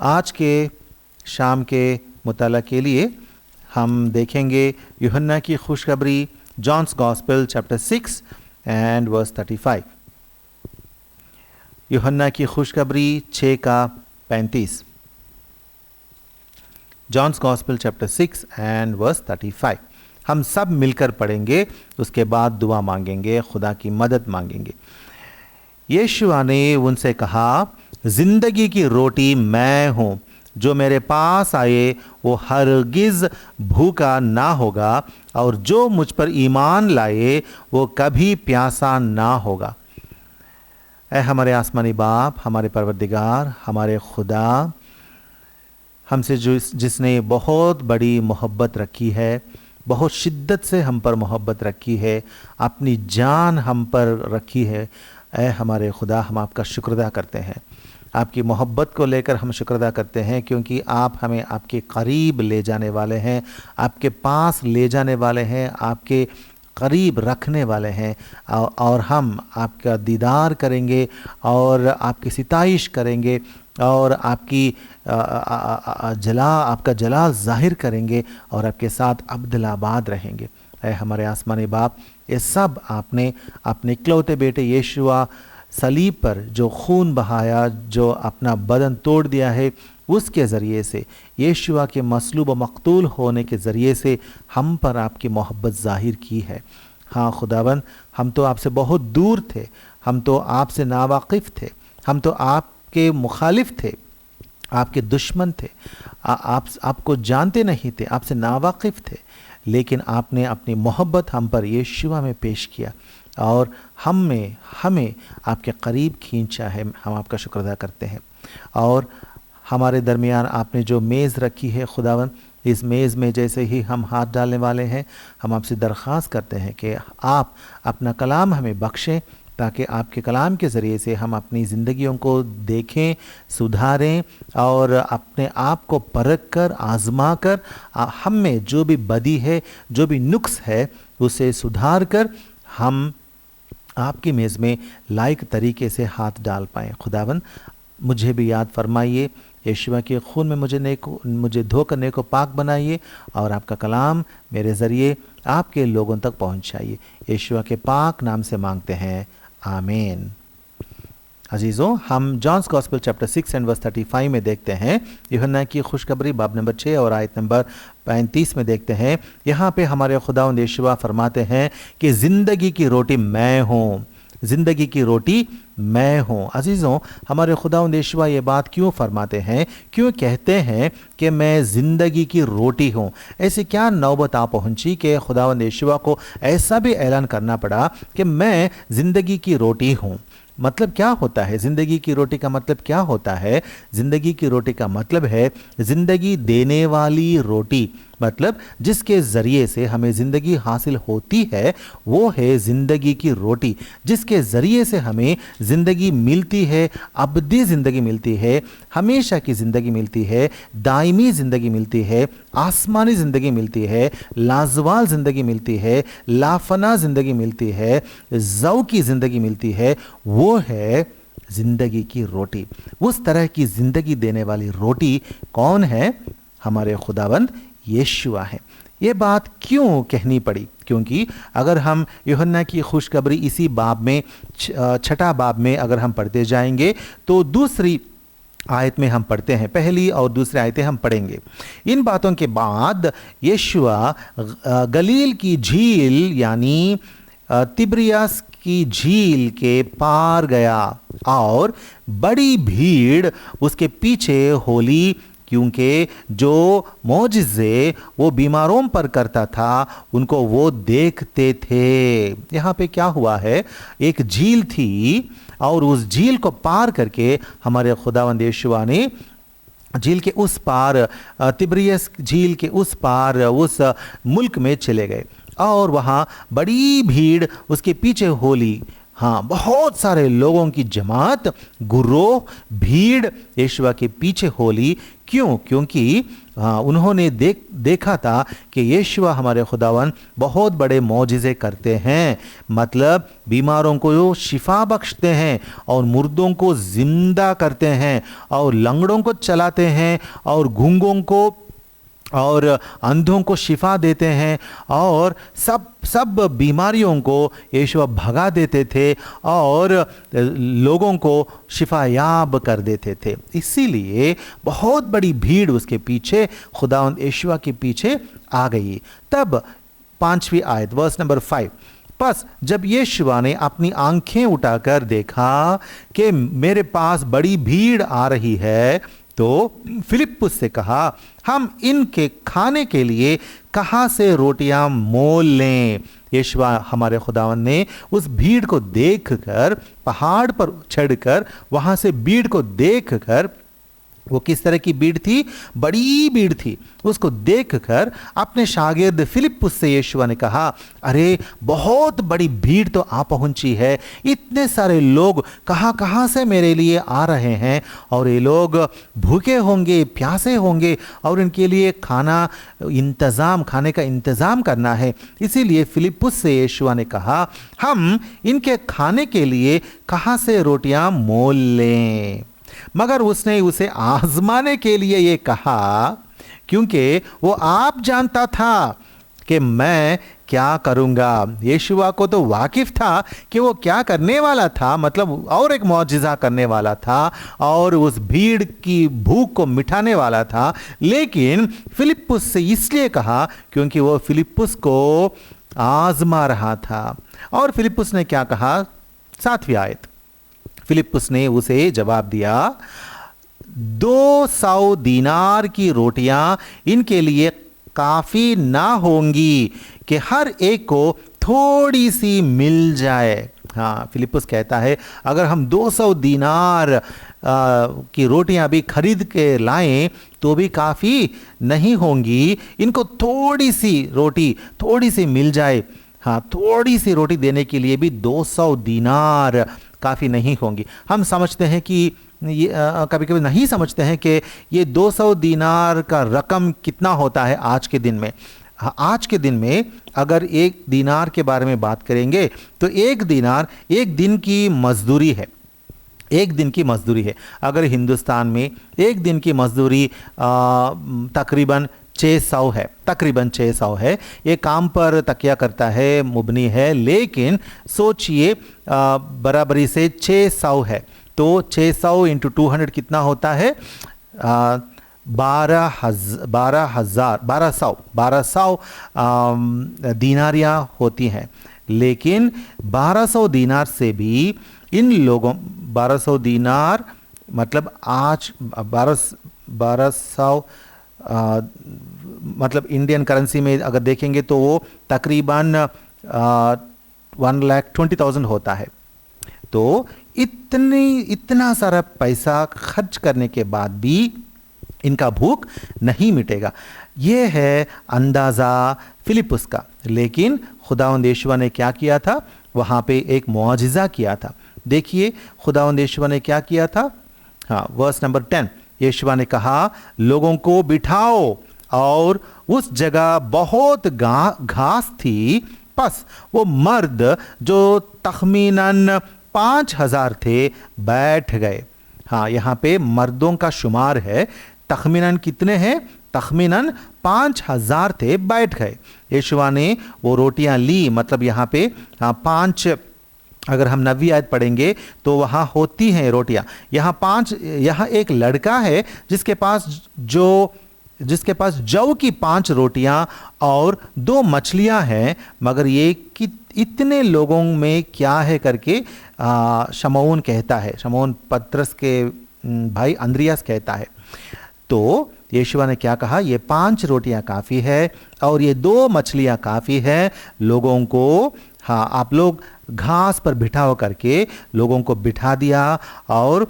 आज के शाम के मुताला के लिए हम देखेंगे यूहन्ना की खुशखबरी, John's gospel chapter 6 and verse 35। यूहन्ना की खुशखबरी 6 का 35। John's gospel chapter 6 and verse 35। हम सब मिलकर पढ़ेंगे, उसके बाद दुआ मांगेंगे, खुदा की मदद मांगेंगे। यीशुआ ने उनसे कहा, जिंदगी की रोटी मैं हूँ, जो मेरे पास आए वो हरगिज़ भूखा ना होगा, और जो मुझ पर ईमान लाए वो कभी प्यासा ना होगा। ऐ हमारे आसमानी बाप, हमारे परवरदिगार, हमारे खुदा, हमसे जिसने बहुत बड़ी मोहब्बत रखी है, बहुत शिद्दत से हम पर मोहब्बत रखी है, अपनी जान हम पर रखी है, ऐ हमारे खुदा, हम आपका शुक्र अदा करते हैं। आपकी मोहब्बत को लेकर हम शुक्र अदा करते हैं, क्योंकि आप हमें आपके करीब ले जाने वाले हैं, आपके पास ले जाने वाले हैं, आपके करीब रखने वाले हैं, और हम आपका दीदार करेंगे और आपकी सिताइश करेंगे और आपका जलाल ज़ाहिर करेंगे और आपके साथ अब्दुलाबाद रहेंगे। ऐ हमारे आसमानी बाप, ये सब आपने अपने इकलौते बेटे यीशुआ सलीब पर जो खून बहाया, जो अपना बदन तोड़ दिया है, उसके ज़रिए से, यीशुआ के मसलूब व मक़तूल होने के ज़रिए से हम पर आपकी मोहब्बत ज़ाहिर की है। हाँ खुदावन, हम तो आपसे बहुत दूर थे, हम तो आपसे नावाकिफ़ थे, हम तो आपके मुखालिफ थे, आपके दुश्मन थे, आपको जानते नहीं थे, आपसे नावाकिफ़ थे, लेकिन आपने अपनी मोहब्बत हम पर यीशुआ में पेश किया और हमें आपके करीब खींचा है। हम आपका शुक्र अदा करते हैं। और हमारे दरमियान आपने जो मेज़ रखी है खुदावन, इस मेज़ में जैसे ही हम हाथ डालने वाले हैं, हम आपसे दरख्वास्त करते हैं कि आप अपना कलाम हमें बख्शें, ताकि आपके कलाम के ज़रिए से हम अपनी ज़िंदगियों को देखें, सुधारें और अपने आप को परख कर, आज़मा कर, हम में जो भी बदी है, जो भी नुक्स है, उसे सुधार कर हम आपकी मेज़ में लायक तरीके से हाथ डाल पाएँ। खुदावन, मुझे भी याद फरमाइए, यीशुआ के खून में मुझे धोकर नेको पाक बनाइए और आपका कलाम मेरे ज़रिए आपके लोगों तक पहुंचाइए। यीशुआ के पाक नाम से मांगते हैं, आमीन। अजीज़ों, हम John's gospel chapter 6 and verse 35 में देखते हैं, यूहन्ना की खुशखबरी बाब नंबर 6 और आयत नंबर 35 में देखते हैं। यहाँ पे हमारे खुदावंद यीशुआ फरमाते हैं कि ज़िंदगी की रोटी मैं हूँ, ज़िंदगी की रोटी मैं हूँ। अजीज़ों, हमारे खुदावंद यीशुआ ये बात क्यों फरमाते हैं, क्यों कहते हैं कि मैं ज़िंदगी की रोटी हूँ? ऐसी क्या नौबत आ पहुँची कि खुदावंद यीशुआ को ऐसा भी ऐलान करना पड़ा कि मैं ज़िंदगी की रोटी हूँ? मतलब क्या होता है ज़िंदगी की रोटी का मतलब क्या होता है? ज़िंदगी की रोटी का मतलब है ज़िंदगी देने वाली रोटी, मतलब जिसके ज़रिए से हमें ज़िंदगी हासिल होती है, वो है ज़िंदगी की रोटी। जिसके ज़रिए से हमें ज़िंदगी मिलती है, अबदी ज़िंदगी मिलती है, हमेशा की ज़िंदगी मिलती है, दायमी ज़िंदगी मिलती है, आसमानी ज़िंदगी मिलती है, लाजवाल ज़िंदगी मिलती है, लाफना ज़िंदगी मिलती है, ज़ौकी ज़िंदगी मिलती है, वो है ज़िंदगी की रोटी। उस तरह की ज़िंदगी देने वाली रोटी कौन है? हमारे खुदावंद यीशुआ है। ये बात क्यों कहनी पड़ी? क्योंकि अगर हम यूहन्ना की खुशखबरी इसी बाब में, छठा बाब में अगर हम पढ़ते जाएंगे, तो दूसरी आयत में हम पढ़ते हैं, पहली और दूसरी आयतें हम पढ़ेंगे। इन बातों के बाद यीशुआ गलील की झील यानी तिब्रियास की झील के पार गया और बड़ी भीड़ उसके पीछे होली, क्योंकि जो मौजिज़े वो बीमारों पर करता था, उनको वो देखते थे। यहाँ पे क्या हुआ है, एक झील थी और उस झील को पार करके हमारे खुदावंद यीशुआ ने झील के उस पार, तिब्रियस झील के उस पार उस मुल्क में चले गए और वहाँ बड़ी भीड़ उसके पीछे होली। हाँ, बहुत सारे लोगों की जमात, गुरोह, भीड़ यीशुआ के पीछे होली। क्यों? क्योंकि उन्होंने देखा था कि यीशुआ हमारे खुदावन बहुत बड़े मौजिज़े करते हैं, मतलब बीमारों को शिफा बख्शते हैं और मुर्दों को जिंदा करते हैं और लंगड़ों को चलाते हैं और गूंगों को और अंधों को शिफा देते हैं और सब बीमारियों को यीशु भगा देते थे और लोगों को शिफायाब कर देते थे। इसीलिए बहुत बड़ी भीड़ उसके पीछे, खुदावंद यीशु के पीछे आ गई। तब 5वीं आयत, वर्स नंबर 5, बस जब यीशु ने अपनी आंखें उठाकर देखा कि मेरे पास बड़ी भीड़ आ रही है, तो फिलिप्पुस से कहा, हम इनके खाने के लिए कहाँ से रोटियां मोल लें। यीशु हमारे खुदावन ने उस भीड़ को देखकर, पहाड़ पर चढ़कर वहां से भीड़ को देखकर, वो किस तरह की भीड़ थी? बड़ी भीड़ थी। उसको देखकर अपने शागिर्द फिलिप्पुस से यीशु ने कहा, अरे बहुत बड़ी भीड़ तो आ पहुंची है, इतने सारे लोग कहाँ कहाँ से मेरे लिए आ रहे हैं और ये लोग भूखे होंगे, प्यासे होंगे और इनके लिए खाने का इंतज़ाम करना है। इसीलिए फिलिप्पुस से यीशु ने कहा, हम इनके खाने के लिए कहाँ से रोटियां मोल लें। मगर उसने उसे आजमाने के लिए ये कहा, क्योंकि वो आप जानता था कि मैं क्या करूंगा। यीशुआ को तो वाकिफ था कि वो क्या करने वाला था, मतलब और एक मौजिज़ा करने वाला था और उस भीड़ की भूख को मिटाने वाला था। लेकिन फिलिप्पुस से इसलिए कहा क्योंकि वो फिलिप्पुस को आजमा रहा था। और फिलिप्पुस ने क्या कहा? 7वीं आयत, फिलिप्पुस ने उसे जवाब दिया, 200 दीनार की रोटियां इनके लिए काफी ना होंगी कि हर एक को थोड़ी सी मिल जाए। हाँ, फिलिप्पुस कहता है, अगर हम 200 दीनार की रोटियां भी खरीद के लाएं तो भी काफ़ी नहीं होंगी, इनको थोड़ी सी मिल जाए। हाँ, थोड़ी सी रोटी देने के लिए भी 200 दीनार काफ़ी नहीं होंगी। हम समझते हैं कि ये कभी कभी नहीं समझते हैं कि ये 200 दीनार का रकम कितना होता है आज के दिन में। आज के दिन में अगर एक दीनार के बारे में बात करेंगे तो एक दीनार एक दिन की मजदूरी है। एक दिन की मजदूरी है। अगर हिंदुस्तान में एक दिन की मजदूरी तकरीबन 600 है, तकरीबन 600 है। ये काम पर तकिया करता है, मुबनी है, लेकिन सोचिए बराबरी से 600 है तो 600 इंटू 200 कितना होता है? 1200 दीनारियाँ होती हैं। लेकिन 1200 दीनार से भी इन लोगों 1200 दीनार मतलब आज 1200 मतलब इंडियन करेंसी में अगर देखेंगे तो वो तकरीबन 1,20,000 होता है। तो इतना सारा पैसा खर्च करने के बाद भी इनका भूख नहीं मिटेगा। ये है अंदाज़ा फिलिप्पुस का। लेकिन खुदावंद यीशु ने क्या किया था? वहाँ पे एक मुआजिज़ा किया था। देखिए खुदावंद यीशु ने क्या किया था। हाँ, वर्स नंबर 10, यीशु ने कहा, लोगों को बिठाओ। और उस जगह बहुत घास थी। बस वो मर्द जो तखमीनन 5,000 थे बैठ गए। हाँ, यहाँ पे मर्दों का शुमार है। तखमीनन कितने हैं? तखमीनन 5,000 थे, बैठ गए। यीशु ने वो रोटियां ली, मतलब यहाँ पे 5, अगर हम 9वीं आयत पढ़ेंगे तो वहाँ होती हैं रोटियां। यहाँ 5, यहाँ एक लड़का है जिसके पास जौ की 5 रोटियां और 2 मछलियां हैं। मगर ये कि इतने लोगों में क्या है करके शमौन कहता है, शमौन पतरस के भाई अंद्रियास कहता है। तो यीशु ने क्या कहा? ये 5 रोटियां काफ़ी है और ये 2 मछलियां काफ़ी है लोगों को। हाँ, आप लोग घास पर बिठाओ करके लोगों को बिठा दिया। और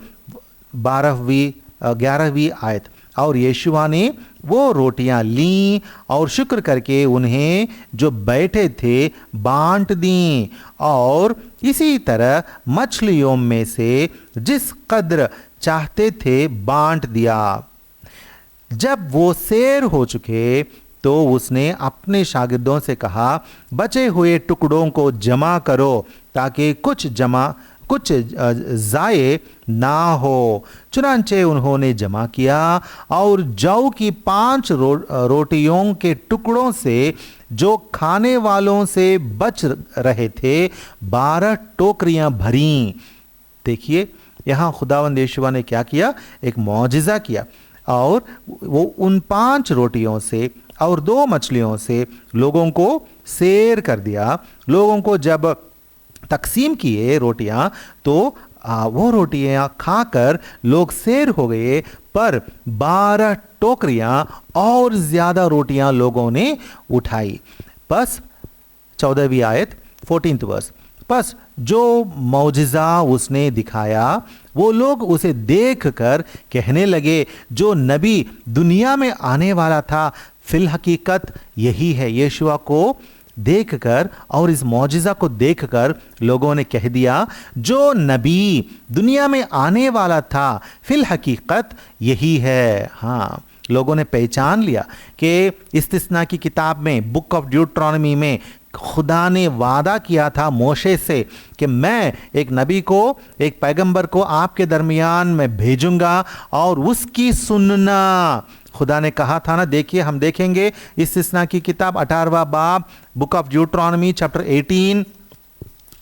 11वीं आयत, और यीशुआ ने वो रोटियां लीं और शुक्र करके उन्हें जो बैठे थे बांट दी, और इसी तरह मछलियों में से जिस कद्र चाहते थे बांट दिया। जब वो सैर हो चुके तो उसने अपने शागिर्दों से कहा, बचे हुए टुकड़ों को जमा करो ताकि कुछ ज़ाये ना हो। चुनांचे उन्होंने जमा किया और जौ की 5 रोटियों के टुकड़ों से जो खाने वालों से बच रहे थे 12 टोकरियां भरीं। देखिए यहाँ खुदावंद यीशुआ ने क्या किया, एक मौजिज़ा किया, और वो उन 5 रोटियों से और 2 मछलियों से लोगों को सैर कर दिया। लोगों को जब तकसीम किए रोटियां तो वो रोटियां खाकर लोग सैर हो गए, पर 12 टोकरियां और ज्यादा रोटियां लोगों ने उठाई। बस 14वीं आयत 14th वर्स, बस जो मौजिज़ा उसने दिखाया वो लोग उसे देखकर कहने लगे, जो नबी दुनिया में आने वाला था फिल हकीकत यही है। यीशुआ को देखकर और इस मौजिज़ा को देखकर लोगों ने कह दिया, जो नबी दुनिया में आने वाला था फिल हकीकत यही है। हाँ, लोगों ने पहचान लिया कि इस्तिस्ना की किताब में, बुक ऑफ ड्यूट्रॉनमी में खुदा ने वादा किया था मोशे से कि मैं एक नबी को, एक पैगंबर को आपके दरमियान में भेजूंगा और उसकी सुनना। खुदा ने कहा था ना, देखिए हम देखेंगे इस्तिस्ना की किताब 18वां बाब, book of Deuteronomy chapter 18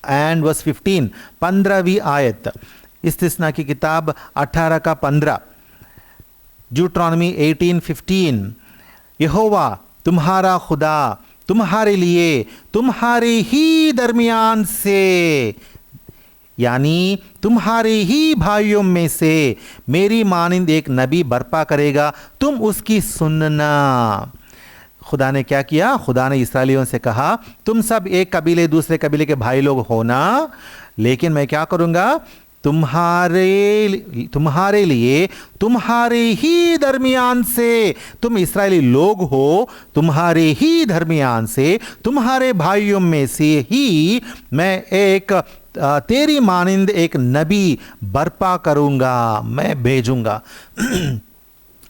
and verse 15, 15वीं आयत, इस्तिस्ना की किताब 18 का 15, ड्यूट्रॉनमी 18:15, यहोवा तुम्हारा खुदा तुम्हारे लिए तुम्हारे ही दरमियान से, यानी तुम्हारे ही भाइयों में से मेरी मानिंद एक नबी बर्पा करेगा, तुम उसकी सुनना। खुदा ने क्या किया? खुदा ने इस्राएलियों से कहा, तुम सब एक कबीले दूसरे कबीले के भाई लोग होना, लेकिन मैं क्या करूंगा, तुम्हारे लिए तुम्हारे ही दरमियान से, तुम इस्राएली लोग हो, तुम्हारे ही दरमियान से, तुम्हारे भाइयों में से ही मैं एक तेरी मानिंद एक नबी बर्पा करूंगा, मैं भेजूंगा।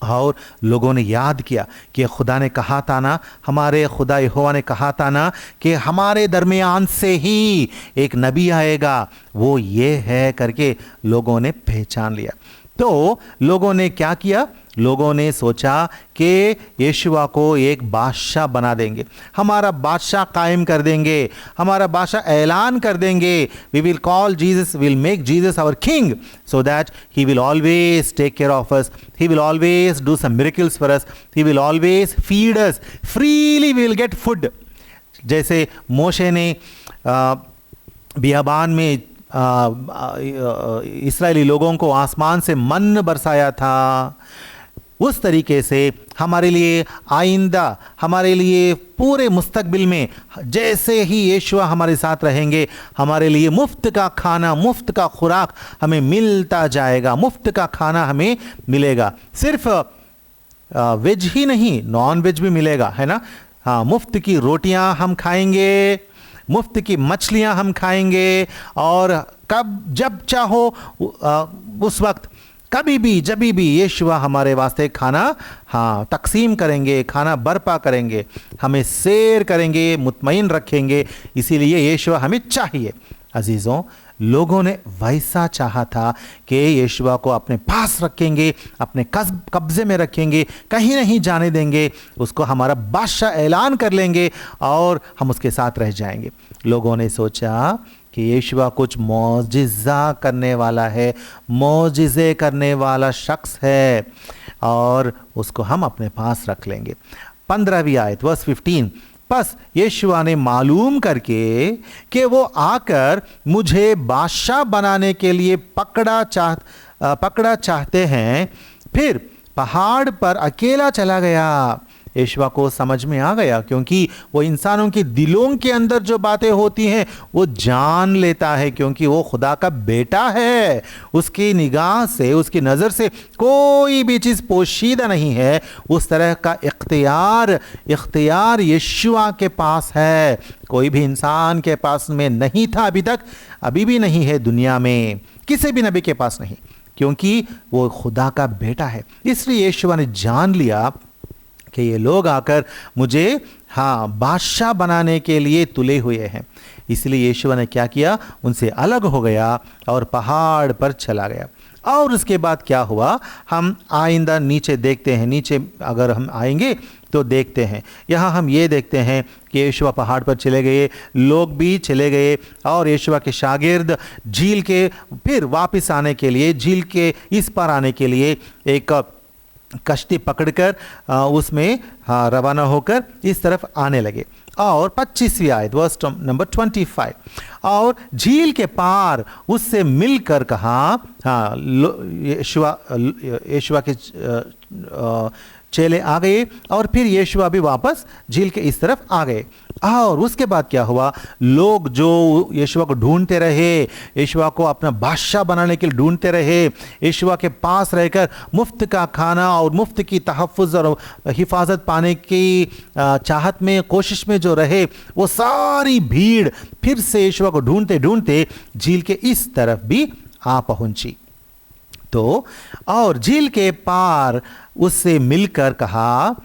और लोगों ने याद किया कि खुदा ने कहा था ना, हमारे खुदा यहोवा ने कहा था ना कि हमारे दरमियान से ही एक नबी आएगा, वो ये है करके लोगों ने पहचान लिया। तो लोगों ने क्या किया? लोगों ने सोचा कि यीशुआ को एक बादशाह बना देंगे, हमारा बादशाह कायम कर देंगे, हमारा बादशाह ऐलान कर देंगे, we will call Jesus, will make Jesus our king, so that he will always take care of us, he will always do some miracles for us, he will always feed us freely, we will get food. जैसे मोशे ने बियाबान में इस्राएली लोगों को आसमान से मन बरसाया था, उस तरीके से हमारे लिए आइंदा, हमारे लिए पूरे मुस्तकबिल में जैसे ही यीशुआ हमारे साथ रहेंगे, हमारे लिए मुफ्त का खाना, मुफ्त का खुराक हमें मिलता जाएगा, मुफ्त का खाना हमें मिलेगा। सिर्फ वेज ही नहीं, नॉन वेज भी मिलेगा, है ना। हाँ, मुफ्त की रोटियां हम खाएंगे, मुफ्त की मछलियां हम खाएंगे, और कब जब चाहो उस वक्त, कभी भी जब भी यीशुआ हमारे वास्ते खाना तकसीम करेंगे, खाना बर्पा करेंगे, हमें सैर करेंगे, मुतमईन रखेंगे। इसीलिए यीशुआ हमें चाहिए। अजीज़ों, लोगों ने वैसा चाहा था कि यीशुआ को अपने पास रखेंगे, अपने कब्जे में रखेंगे, कहीं नहीं जाने देंगे, उसको हमारा बादशाह ऐलान कर लेंगे और हम उसके साथ रह जाएंगे। लोगों ने सोचा कि यीशुआ कुछ मौजिज़ा करने वाला है, मौजिज़े करने वाला शख्स है, और उसको हम अपने पास रख लेंगे। 15वीं आयत वर्स 15, बस यीशुआ ने मालूम करके कि वो आकर मुझे बादशाह बनाने के लिए पकड़ा चाहते हैं, फिर पहाड़ पर अकेला चला गया। यीशुआ को समझ में आ गया, क्योंकि वो इंसानों के दिलों के अंदर जो बातें होती हैं वो जान लेता है, क्योंकि वो खुदा का बेटा है। उसकी निगाह से, उसकी नज़र से कोई भी चीज़ पोशीदा नहीं है। उस तरह का इख्तियार यीशुआ के पास है, कोई भी इंसान के पास में नहीं था अभी तक, अभी भी नहीं है दुनिया में, किसी भी नबी के पास नहीं, क्योंकि वो खुदा का बेटा है। इसलिए यीशुआ ने जान लिया कि ये लोग आकर मुझे बादशाह बनाने के लिए तुले हुए हैं। इसलिए यीशुआ ने क्या किया, उनसे अलग हो गया और पहाड़ पर चला गया। और उसके बाद क्या हुआ, हम आइंदा नीचे देखते हैं। नीचे अगर हम आएंगे तो देखते हैं, यहाँ हम ये देखते हैं कि यीशुआ पहाड़ पर चले गए, लोग भी चले गए, और यीशुआ के शागिर्द झील के फिर वापस आने के लिए, झील के इस पार आने के लिए एक कश्ती पकड़कर उसमें रवाना होकर इस तरफ आने लगे। और 25वीं आयत, वर्स नंबर 25, और झील के पार उससे मिलकर कहा, यीशुआ के चेले आ गए, और फिर यीशुआ भी वापस झील के इस तरफ आ गए। और उसके बाद क्या हुआ, लोग जो यीशुआ को ढूंढते रहे, यीशुआ को अपना बादशाह बनाने के लिए ढूंढते रहे, यीशुआ के पास रहकर मुफ्त का खाना और मुफ्त की तहफ़्फ़ुज़ और हिफाजत पाने की चाहत में, कोशिश में जो रहे, वो सारी भीड़ फिर से यीशुआ को ढूंढते ढूंढते झील के इस तरफ भी आ पहुंची। तो और झील के पार उससे मिलकर कहा,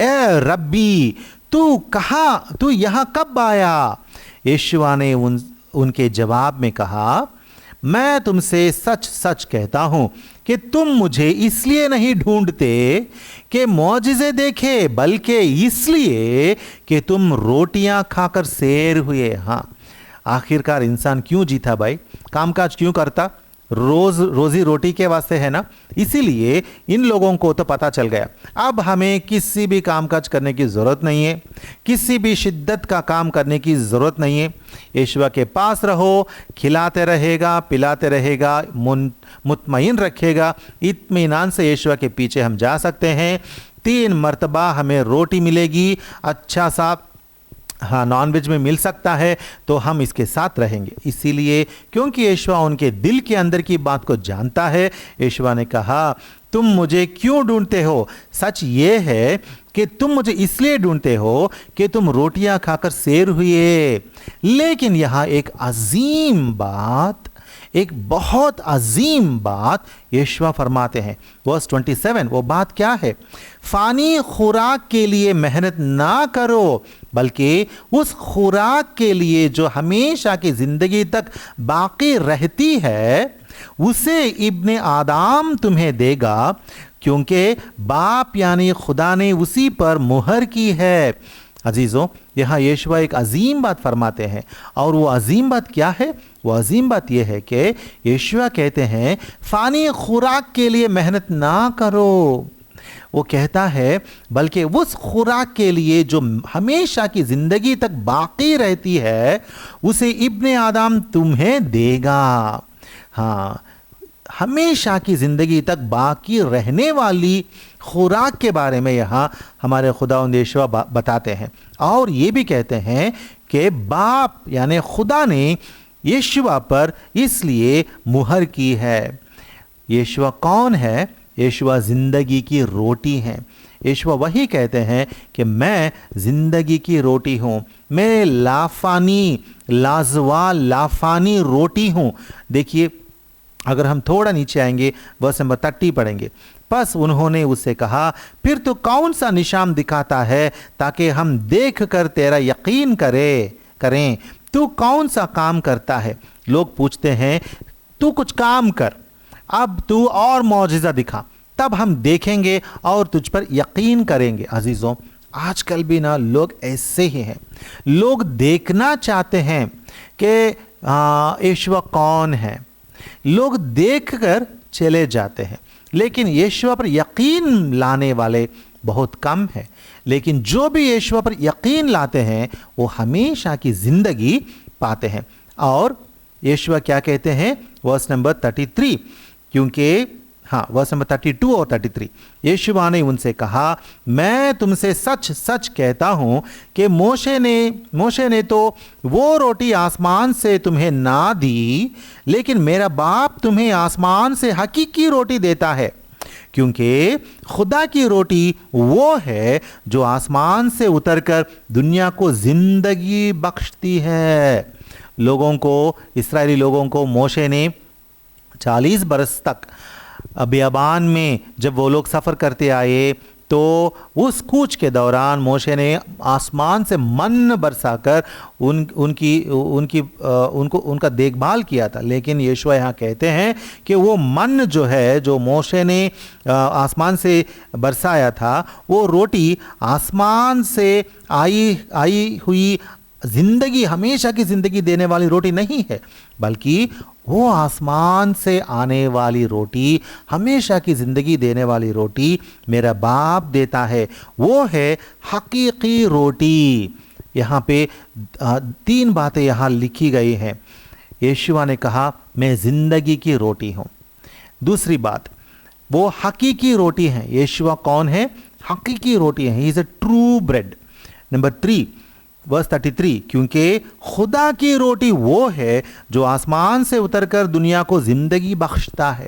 ए रब्बी, तू यहाँ कब आया? यीशुआ ने उनके जवाब में कहा, मैं तुमसे सच सच कहता हूं कि तुम मुझे इसलिए नहीं ढूंढते कि मौजिज़े देखे, बल्कि इसलिए कि तुम रोटियां खाकर सैर हुए। हाँ, आखिरकार इंसान क्यों जीता भाई? कामकाज क्यों करता? रोजी रोटी के वास्ते है ना। इसीलिए इन लोगों को तो पता चल गया, अब हमें किसी भी कामकाज करने की ज़रूरत नहीं है, किसी भी शिद्दत का काम करने की ज़रूरत नहीं है। यीशुआ के पास रहो, खिलाते रहेगा, पिलाते रहेगा, मुतमईन रखेगा। इत्मीनान से यीशुआ के पीछे हम जा सकते हैं। 3 मरतबा हमें रोटी मिलेगी, अच्छा सा नॉनवेज में मिल सकता है, तो हम इसके साथ रहेंगे। इसीलिए क्योंकि यीशुआ उनके दिल के अंदर की बात को जानता है, यीशुआ ने कहा, तुम मुझे क्यों ढूंढते हो? सच ये है कि तुम मुझे इसलिए ढूंढते हो कि तुम रोटियां खाकर सैर हुए। लेकिन यहाँ एक अजीम बात, एक बहुत अजीम बात यीशुआ फरमाते हैं, वर्स 27। वो बात क्या है? फानी खुराक के लिए मेहनत ना करो, बल्कि उस खुराक के लिए जो हमेशा की जिंदगी तक बाकी रहती है, उसे इब्ने आदम तुम्हें देगा, क्योंकि बाप यानी खुदा ने उसी पर मुहर की है। अजीज़ों, यहाँ यीशुआ एक अजीम बात फरमाते हैं, और वो अजीम बात क्या है? वो अजीम बात यह है कि यीशुआ कहते हैं, फ़ानी खुराक के लिए मेहनत ना करो। वो कहता है बल्कि उस खुराक के लिए जो हमेशा की ज़िंदगी तक बाकी रहती है, उसे इब्ने आदम तुम्हें देगा। हाँ, हमेशा की ज़िंदगी तक बाकी रहने वाली खुराक के बारे में यहाँ हमारे खुदावंद यीशुआ बताते हैं। और ये भी कहते हैं कि बाप यानी खुदा ने यीशुआ पर इसलिए मुहर की है। यीशुआ कौन है? यीशुआ ज़िंदगी की रोटी हैं। यीशुआ वही कहते हैं कि मैं ज़िंदगी की रोटी हूँ, मैं लाफानी रोटी हूँ। देखिए, अगर हम थोड़ा नीचे आएंगे, वर्स नंबर 30 पढ़ेंगे। बस उन्होंने उससे कहा, फिर तो कौन सा निशान दिखाता है ताकि हम देख कर तेरा यकीन करें? तू कौन सा काम करता है? लोग पूछते हैं, तू कुछ काम कर, अब तू और मौजिज़ा दिखा, तब हम देखेंगे और तुझ पर यकीन करेंगे। अजीज़ों, आजकल भी ना लोग ऐसे ही हैं। लोग देखना चाहते हैं कि यीशुआ कौन है, लोग देखकर चले जाते हैं, लेकिन यीशुआ पर यकीन लाने वाले बहुत कम हैं। लेकिन जो भी यीशुआ पर यकीन लाते हैं वो हमेशा की ज़िंदगी पाते हैं। और यीशुआ क्या कहते हैं? वर्स नंबर 33, क्योंकि हाँ, वर्स नंबर 32 और 33। यीशुआ ने उनसे कहा, मैं तुमसे सच सच कहता हूँ कि मोशे ने तो वो रोटी आसमान से तुम्हें ना दी, लेकिन मेरा बाप तुम्हें आसमान से हकीकी रोटी देता है, क्योंकि खुदा की रोटी वो है जो आसमान से उतरकर दुनिया को जिंदगी बख्शती है। लोगों को, इस्राएली लोगों को मोशे ने 40 बरस तक बियाबान में जब वो लोग सफ़र करते आए, तो उस कूच के दौरान मोशे ने आसमान से मन बरसाकर उनका देखभाल किया था। लेकिन यीशुआ यहाँ कहते हैं कि वो मन जो है, जो मोशे ने आसमान से बरसाया था, वो रोटी आसमान से आई हुई जिंदगी, हमेशा की जिंदगी देने वाली रोटी नहीं है, बल्कि वो आसमान से आने वाली रोटी, हमेशा की जिंदगी देने वाली रोटी मेरा बाप देता है। वो है हकीकी रोटी। यहाँ पे 3 बातें यहाँ लिखी गई हैं। यीशुआ ने कहा, मैं जिंदगी की रोटी हूँ। दूसरी बात, वो हकीकी रोटी है। यीशुआ कौन है? हकीकी रोटी है। He is a true bread. Number 3 verse 33, क्योंकि खुदा की रोटी वो है जो आसमान से उतरकर दुनिया को जिंदगी बख्शता है।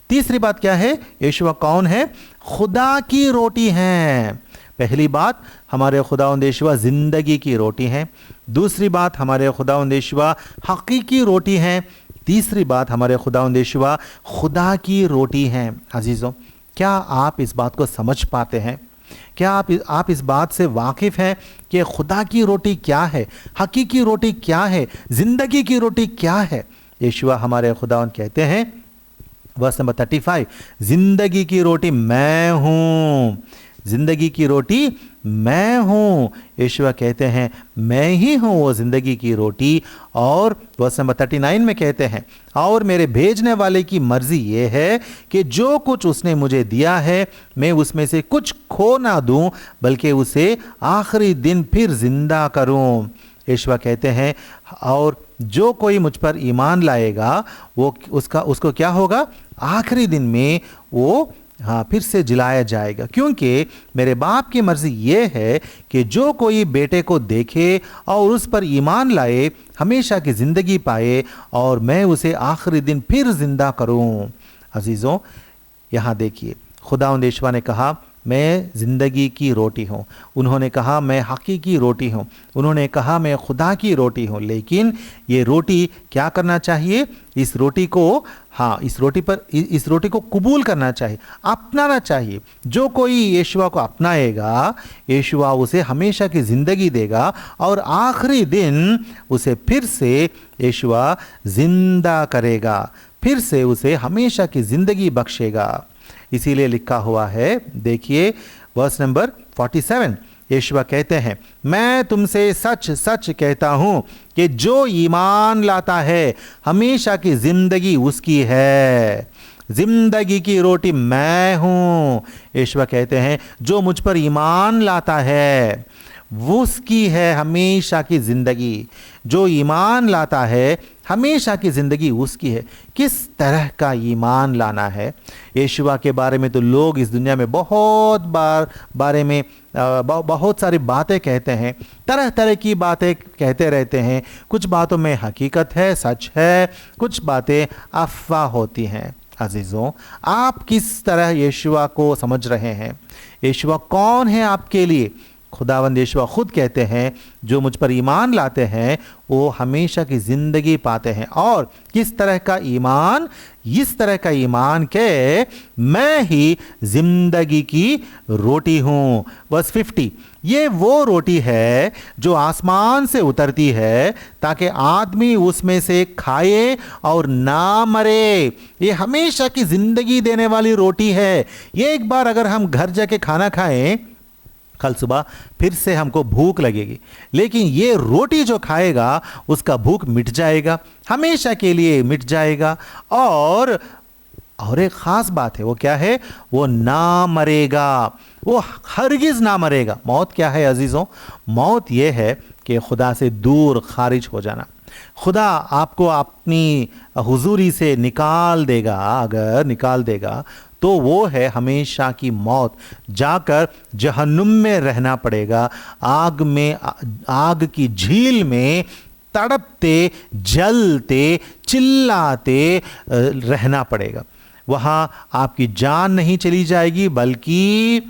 तीसरी बात क्या है? यीशुआ कौन है? खुदा की रोटी है। पहली बात, हमारे खुदावंद यीशुआ जिंदगी की रोटी हैं। दूसरी बात, हमारे खुदावंद यीशुआ हकीकी रोटी हैं। तीसरी बात, हमारे खुदावंद यीशुआ खुदा की रोटी हैं। अजीज़ों, क्या आप इस बात को समझ पाते हैं? क्या आप इस बात से वाकिफ़ हैं कि खुदा की रोटी क्या है, हकीकी रोटी क्या है, ज़िंदगी की रोटी क्या है? यीशुआ हमारे खुदावंद कहते हैं, वर्स नंबर 35, ज़िंदगी की रोटी मैं हूँ। ज़िंदगी की रोटी मैं हूँ। यीशुआ कहते हैं, मैं ही हूँ वो ज़िंदगी की रोटी। और वर्स नंबर 39 में कहते हैं, और मेरे भेजने वाले की मर्ज़ी ये है कि जो कुछ उसने मुझे दिया है, मैं उसमें से कुछ खो ना दूँ, बल्कि उसे आखिरी दिन फिर जिंदा करूँ। यीशुआ कहते हैं, और जो कोई मुझ पर ईमान लाएगा, वो उसको क्या होगा? आखिरी दिन में वो फिर से जिलाया जाएगा, क्योंकि मेरे बाप की मर्जी ये है कि जो कोई बेटे को देखे और उस पर ईमान लाए, हमेशा की ज़िंदगी पाए, और मैं उसे आखिरी दिन फिर जिंदा करूं। अजीज़ों, यहाँ देखिए, खुदावंद यीशुआ ने कहा, मैं ज़िंदगी की रोटी हूँ। उन्होंने कहा, मैं हकीकी रोटी हूँ। उन्होंने कहा, मैं खुदा की रोटी हूँ। लेकिन ये रोटी क्या करना चाहिए? इस रोटी को, इस रोटी को कबूल करना चाहिए, अपनाना चाहिए। जो कोई यीशुआ को अपनाएगा, यीशुआ उसे हमेशा की ज़िंदगी देगा, और आखिरी दिन उसे फिर से यीशुआ जिंदा करेगा, फिर से उसे हमेशा की ज़िंदगी बख्शेगा। इसीलिए लिखा हुआ है, देखिए वर्स नंबर 47, यीशुआ कहते हैं, मैं तुमसे सच सच कहता हूं कि जो ईमान लाता है, हमेशा की जिंदगी उसकी है। जिंदगी की रोटी मैं हूं। यीशुआ कहते हैं, जो मुझ पर ईमान लाता है, वो उसकी है हमेशा की जिंदगी। जो ईमान लाता है, हमेशा की ज़िंदगी उसकी है। किस तरह का ईमान लाना है? यीशुआ के बारे में तो लोग इस दुनिया में बहुत सारी बातें कहते हैं, तरह तरह की बातें कहते रहते हैं। कुछ बातों में हकीकत है, सच है, कुछ बातें अफवाह होती हैं। अजीज़ों, आप किस तरह यीशुआ को समझ रहे हैं? यीशुआ कौन है आपके लिए? खुदावंद यीशुआ खुद कहते हैं, जो मुझ पर ईमान लाते हैं वो हमेशा की ज़िंदगी पाते हैं। और किस तरह का ईमान? इस तरह का ईमान के मैं ही ज़िंदगी की रोटी हूँ। वर्स 50, ये वो रोटी है जो आसमान से उतरती है, ताकि आदमी उसमें से खाए और ना मरे। ये हमेशा की ज़िंदगी देने वाली रोटी है। ये एक बार अगर हम घर जाके खाना खाएं, कल सुबह फिर से हमको भूख लगेगी, लेकिन ये रोटी जो खाएगा उसका भूख मिट जाएगा, हमेशा के लिए मिट जाएगा। और एक ख़ास बात है, वो क्या है? वो ना मरेगा, वो हरगिज़ ना मरेगा। मौत क्या है अजीज़ों? मौत ये है कि खुदा से दूर खारिज हो जाना। खुदा आपको अपनी हुजूरी से निकाल देगा। अगर निकाल देगा तो वो है हमेशा की मौत, जाकर जहन्नुम में रहना पड़ेगा, आग की झील में तड़पते जलते चिल्लाते रहना पड़ेगा। वहाँ आपकी जान नहीं चली जाएगी, बल्कि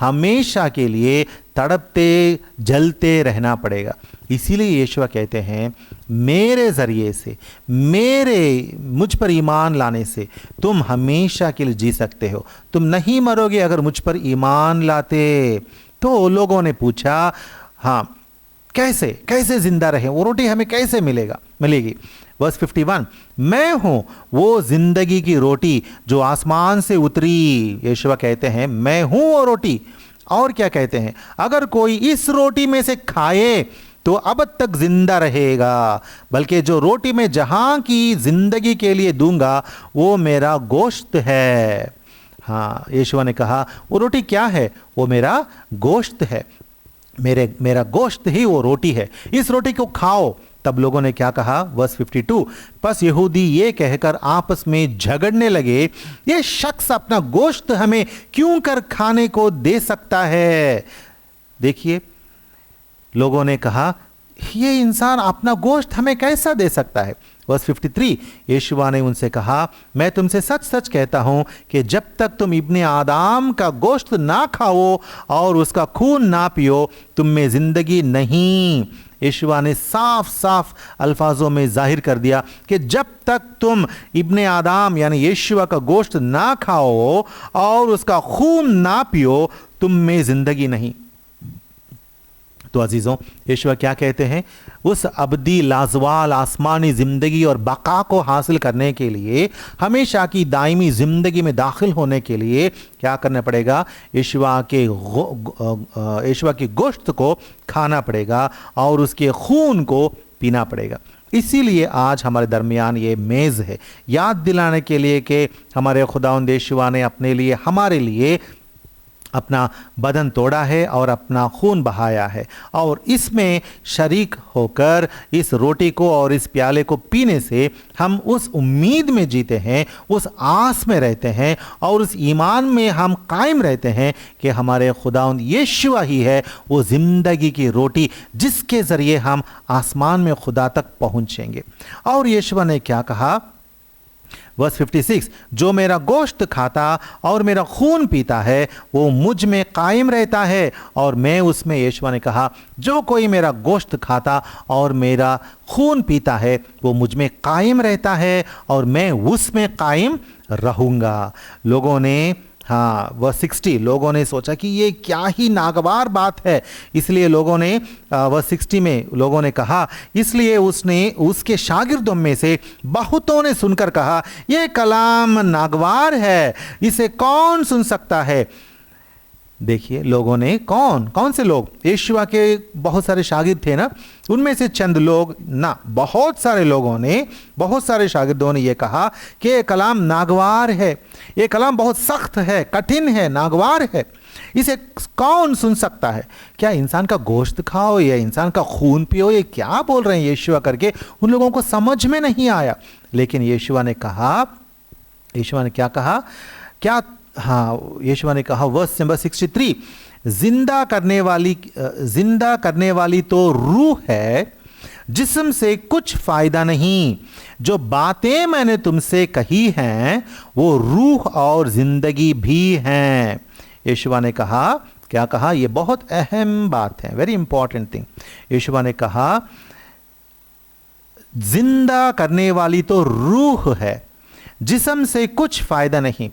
हमेशा के लिए तड़पते जलते रहना पड़ेगा। इसीलिए यीशु कहते हैं, मेरे ज़रिए से, मुझ पर ईमान लाने से तुम हमेशा के लिए जी सकते हो। तुम नहीं मरोगे अगर मुझ पर ईमान लाते। तो लोगों ने पूछा, हाँ कैसे जिंदा रहे, वो रोटी हमें कैसे मिलेगी। वर्स 51, मैं हूं वो जिंदगी की रोटी जो आसमान से उतरी। यीशु कहते हैं, मैं हूं वो रोटी। और क्या कहते हैं, अगर कोई इस रोटी में से खाए तो अब तक जिंदा रहेगा, बल्कि जो रोटी मैं जहां की जिंदगी के लिए दूंगा वो मेरा गोश्त है। हाँ, यीशु ने कहा वो रोटी क्या है, वो मेरा गोश्त है, मेरा गोश्त ही वो रोटी है, इस रोटी को खाओ। तब लोगों ने क्या कहा, वर्स 52, बस यहूदी ये कहकर आपस में झगड़ने लगे, ये शख्स अपना गोश्त हमें क्यों कर खाने को दे सकता है। देखिए, लोगों ने कहा ये इंसान अपना गोश्त हमें कैसा दे सकता है। वर्स 53, यीशु ने उनसे कहा, मैं तुमसे सच सच कहता हूं कि जब तक तुम इब्ने आदम का गोश्त ना खाओ और उसका खून ना पियो, तुम में जिंदगी नहीं। यीशु ने साफ साफ अल्फाजों में जाहिर कर दिया कि जब तक तुम इब्ने आदम यानी यीशु का गोश्त ना खाओ और उसका खून ना पियो, तुम में जिंदगी नहीं। तो अजीजों, यीशु क्या कहते हैं, उस अबदी लाजवाल आसमानी जिंदगी और बका को हासिल करने के लिए, हमेशा की दायमी जिंदगी में दाखिल होने के लिए क्या करना पड़ेगा, यीशु के गोश्त को खाना पड़ेगा और उसके खून को पीना पड़ेगा। इसीलिए आज हमारे दरमियान ये मेज़ है, याद दिलाने के लिए कि हमारे खुदावंद यीशु ने अपने लिए, हमारे लिए अपना बदन तोड़ा है और अपना खून बहाया है, और इसमें शरीक होकर इस रोटी को और इस प्याले को पीने से हम उस उम्मीद में जीते हैं, उस आस में रहते हैं और उस ईमान में हम कायम रहते हैं कि हमारे खुदावंद यीशु ही है वो ज़िंदगी की रोटी, जिसके ज़रिए हम आसमान में खुदा तक पहुँचेंगे। और यीशु ने क्या कहा, वर्स 56, जो मेरा गोश्त खाता और मेरा खून पीता है वो मुझ में कायम रहता है और मैं उसमें। यीशु ने कहा, जो कोई मेरा गोश्त खाता और मेरा खून पीता है वो मुझ में कायम रहता है और मैं उसमें कायम रहूँगा। लोगों ने, हाँ, वर्स 60, लोगों ने सोचा कि ये क्या ही नागवार बात है, इसलिए लोगों ने वर्स 60 में लोगों ने कहा, इसलिए उसके शागिर्दों में से बहुतों ने सुनकर कहा, ये कलाम नागवार है, इसे कौन सुन सकता है। देखिए, लोगों ने, कौन से लोग, यीशु के बहुत सारे शागिर्द थे ना, उनमें से चंद लोग ना, बहुत सारे लोगों ने, बहुत सारे शागिर्दों ने यह कहा कि ये कलाम नागवार है, ये कलाम बहुत सख्त है, कठिन है, नागवार है, इसे कौन सुन सकता है। क्या इंसान का गोश्त खाओ या इंसान का खून पियो, ये क्या बोल रहे हैं यीशु करके उन लोगों को समझ में नहीं आया। लेकिन यीशु ने क्या कहा, क्या, हाँ, यीशु ने कहा वर्स नंबर 63, जिंदा करने वाली तो रूह है, जिस्म से कुछ फायदा नहीं। जो बातें मैंने तुमसे कही हैं वो रूह और जिंदगी भी हैं। यीशु ने कहा, क्या कहा, ये बहुत अहम बात है, वेरी इंपॉर्टेंट थिंग। यीशु ने कहा, जिंदा करने वाली तो रूह है, जिस्म से कुछ फायदा नहीं।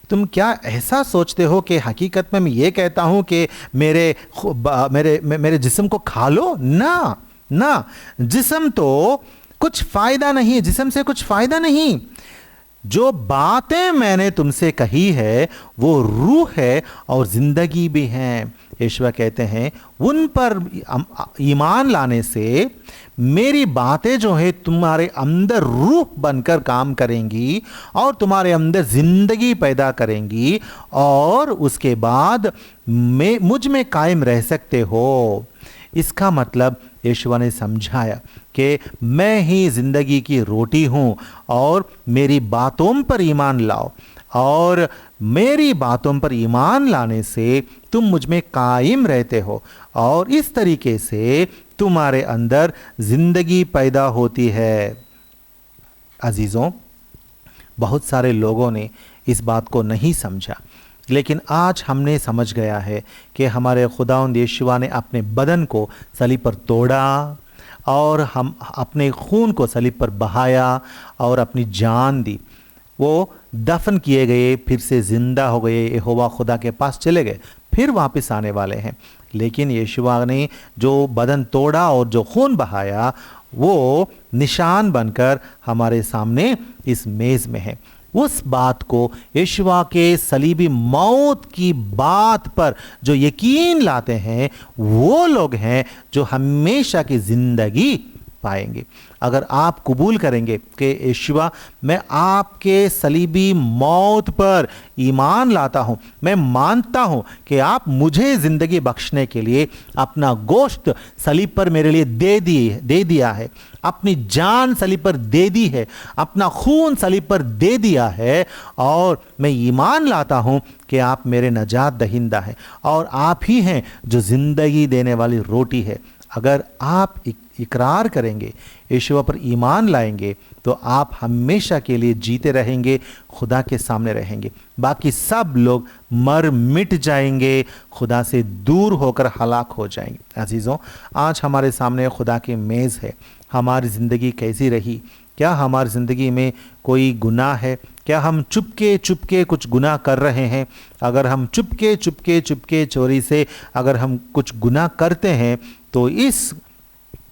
तुम क्या ऐसा सोचते हो कि हकीकत में मैं ये कहता हूं कि मेरे जिस्म को खा लो? ना, जिस्म तो कुछ फायदा नहीं, जिस्म से कुछ फायदा नहीं। जो बातें मैंने तुमसे कही है वो रूह है और जिंदगी भी है। यीशु कहते हैं, उन पर ईमान लाने से मेरी बातें जो है तुम्हारे अंदर रूह बनकर काम करेंगी और तुम्हारे अंदर जिंदगी पैदा करेंगी और उसके बाद मुझ में कायम रह सकते हो। इसका मतलब यीशु ने समझाया कि मैं ही जिंदगी की रोटी हूं और मेरी बातों पर ईमान लाओ। और मेरी बातों पर ईमान लाने से तुम मुझ में कायम रहते हो और इस तरीके से तुम्हारे अंदर जिंदगी पैदा होती है। अजीज़ों, बहुत सारे लोगों ने इस बात को नहीं समझा, लेकिन आज हमने समझ गया है कि हमारे खुदावंद यीशुआ ने अपने बदन को सलीब पर तोड़ा और हम अपने खून को सलीब पर बहाया और अपनी जान दी। वो दफन किए गए, फिर से ज़िंदा हो गए, यहोवा खुदा के पास चले गए, फिर वापस आने वाले हैं। लेकिन यीशुआ ने जो बदन तोड़ा और जो खून बहाया वो निशान बनकर हमारे सामने इस मेज़ में है। उस बात को यीशुआ के सलीबी मौत की बात पर जो यकीन लाते हैं वो लोग हैं जो हमेशा की ज़िंदगी पाएंगे। अगर आप कबूल करेंगे कि यीशुआ, मैं आपके सलीबी मौत पर ईमान लाता हूँ, मैं मानता हूँ कि आप मुझे ज़िंदगी बख्शने के लिए अपना गोश्त सलीब पर मेरे लिए दे दिया है, अपनी जान सलीब पर दे दी है, अपना खून सलीब पर दे दिया है, और मैं ईमान लाता हूँ कि आप मेरे नजात दहिंदा हैं और आप ही हैं जो ज़िंदगी देने वाली रोटी है। अगर आप इकरार करेंगे, यीशुआ पर ईमान लाएंगे, तो आप हमेशा के लिए जीते रहेंगे, खुदा के सामने रहेंगे। बाकी सब लोग मर मिट जाएंगे, खुदा से दूर होकर हलाक हो जाएंगे। अजीज़ों, आज हमारे सामने खुदा की मेज़ है। हमारी ज़िंदगी कैसी रही? क्या हमारी ज़िंदगी में कोई गुनाह है? क्या हम चुपके चुपके कुछ गुनाह कर रहे हैं? अगर हम चुपके चोरी से अगर हम कुछ गुनाह करते हैं तो इस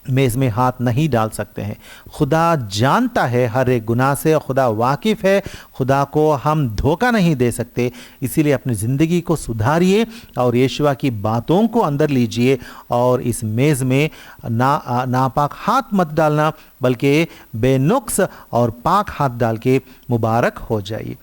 मेज़ में हाथ नहीं डाल सकते हैं। खुदा जानता है हर एक गुनाह से, खुदा वाकिफ़ है, खुदा को हम धोखा नहीं दे सकते। इसीलिए अपनी ज़िंदगी को सुधारिए और यीशुआ की बातों को अंदर लीजिए और इस मेज़ में नापाक हाथ मत डालना, बल्कि बेनुक्स और पाक हाथ डाल के मुबारक हो जाइए।